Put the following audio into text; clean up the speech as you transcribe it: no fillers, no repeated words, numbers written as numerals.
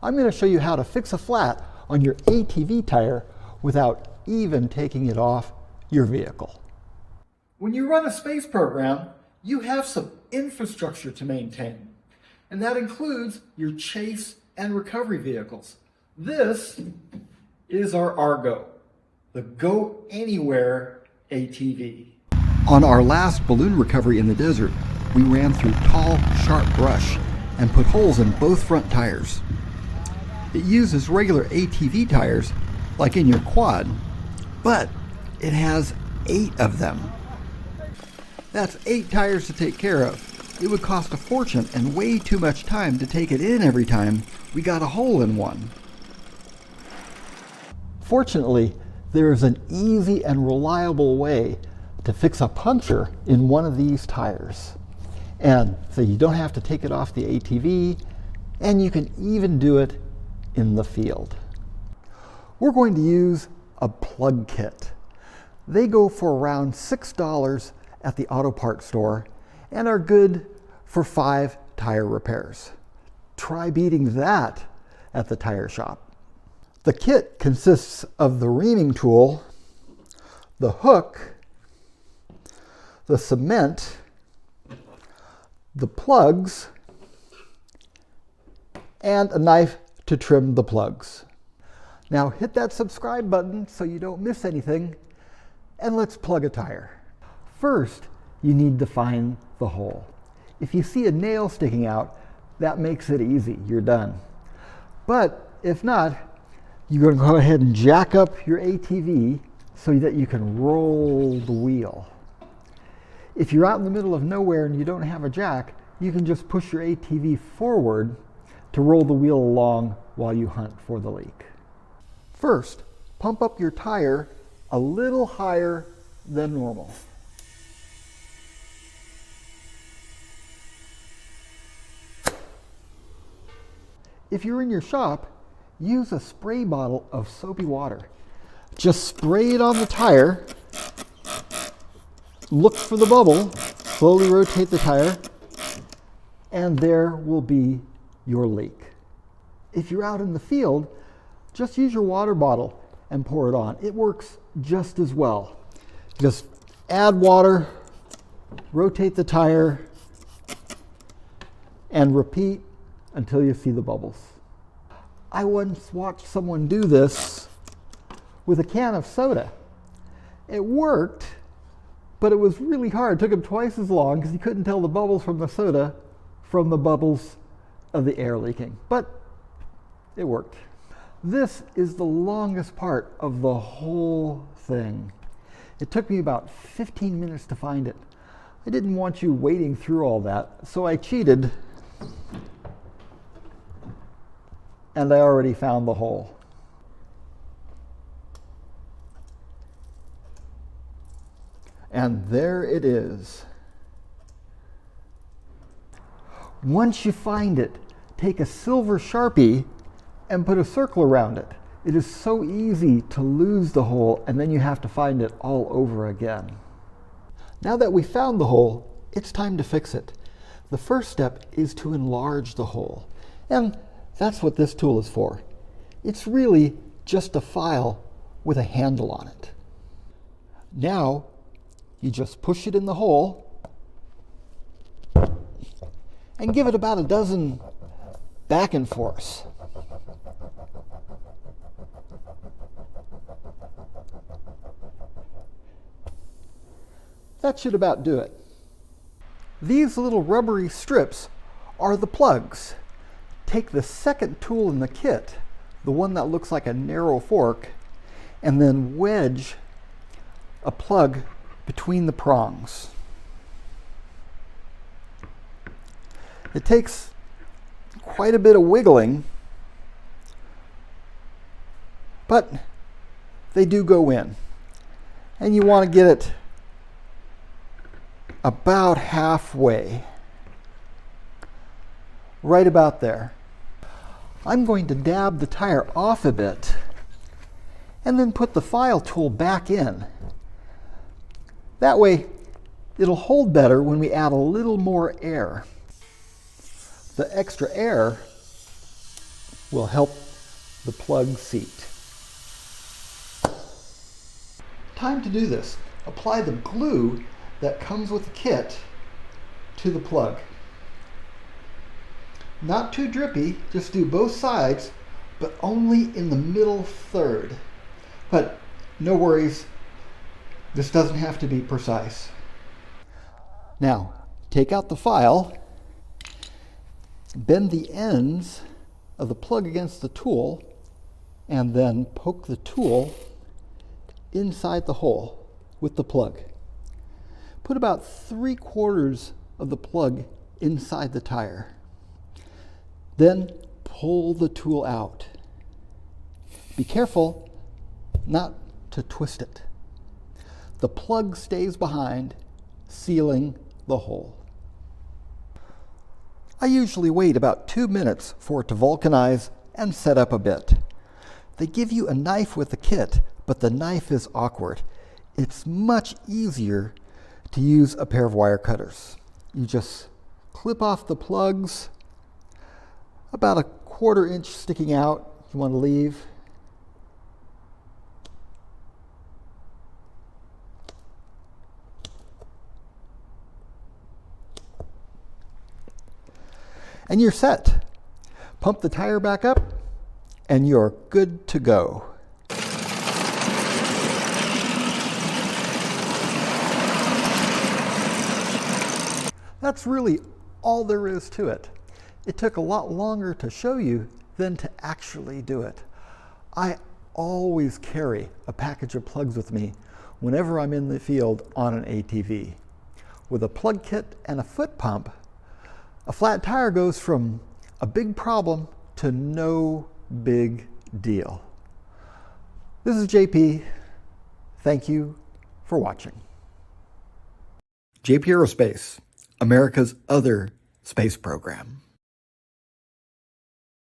I'm going to show you how to fix a flat on your ATV tire without even taking it off your vehicle. When you run a space program, you have some infrastructure to maintain, and that includes your chase and recovery vehicles. This is our Argo, the Go Anywhere ATV. On our last balloon recovery in the desert, we ran through tall, sharp brush and put holes in both front tires. It uses regular ATV tires, like in your quad, but it has 8 of them. That's 8 tires to take care of. It would cost a fortune and way too much time to take it in every time we got a hole in one. Fortunately, there is an easy and reliable way to fix a puncture in one of these tires. And so you don't have to take it off the ATV, and you can even do it in the field. We're going to use a plug kit. They go for around $6 at the auto parts store and are good for 5 tire repairs. Try beating that at the tire shop. The kit consists of the reaming tool, the hook, the cement, the plugs, and a knife to trim the plugs. Now hit that subscribe button so you don't miss anything, and let's plug a tire. First, you need to find the hole. If you see a nail sticking out, that makes it easy, you're done. But if not, you're going to go ahead and jack up your ATV so that you can roll the wheel. If you're out in the middle of nowhere and you don't have a jack, you can just push your ATV forward to roll the wheel along while you hunt for the leak. First, pump up your tire a little higher than normal. If you're in your shop, use a spray bottle of soapy water. Just spray it on the tire, look for the bubble, slowly rotate the tire, and there will be your leak. If you're out in the field, just use your water bottle and pour it on. It works just as well. Just add water, rotate the tire, and repeat until you see the bubbles. I once watched someone do this with a can of soda. It worked, but it was really hard. It took him twice as long because he couldn't tell the bubbles from the soda from the bubbles of the air leaking. But it worked. This is the longest part of the whole thing. It took me about 15 minutes to find it. I didn't want you wading through all that, so I cheated. And I already found the hole. And there it is. Once you find it, take a silver Sharpie and put a circle around it. It is so easy to lose the hole, and then you have to find it all over again. Now that we found the hole, it's time to fix it. The first step is to enlarge the hole, and that's what this tool is for. It's really just a file with a handle on it. Now, you just push it in the hole and give it about a dozen back and forths. That should about do it. These little rubbery strips are the plugs. Take the second tool in the kit, the one that looks like a narrow fork, and then wedge a plug between the prongs. It takes quite a bit of wiggling, but they do go in. And you want to get it about halfway, right about there. I'm going to dab the tire off a bit and then put the file tool back in. That way it'll hold better when we add a little more air. The extra air will help the plug seat. Time to do this. Apply the glue that comes with the kit to the plug. Not too drippy, just do both sides, but only in the middle third. But no worries, this doesn't have to be precise. Now, take out the file, bend the ends of the plug against the tool, and then poke the tool inside the hole with the plug. Put about 3/4 of the plug inside the tire. Then pull the tool out. Be careful not to twist it. The plug stays behind, sealing the hole. I usually wait about 2 minutes for it to vulcanize and set up a bit. They give you a knife with the kit, but the knife is awkward. It's much easier to use a pair of wire cutters. You just clip off the plugs, about 1/4 inch sticking out, you want to leave. And you're set. Pump the tire back up, and you're good to go. That's really all there is to it. It took a lot longer to show you than to actually do it. I always carry a package of plugs with me whenever I'm in the field on an ATV. With a plug kit and a foot pump, a flat tire goes from a big problem to no big deal. This is JP. Thank you for watching. JP Aerospace, America's other space program.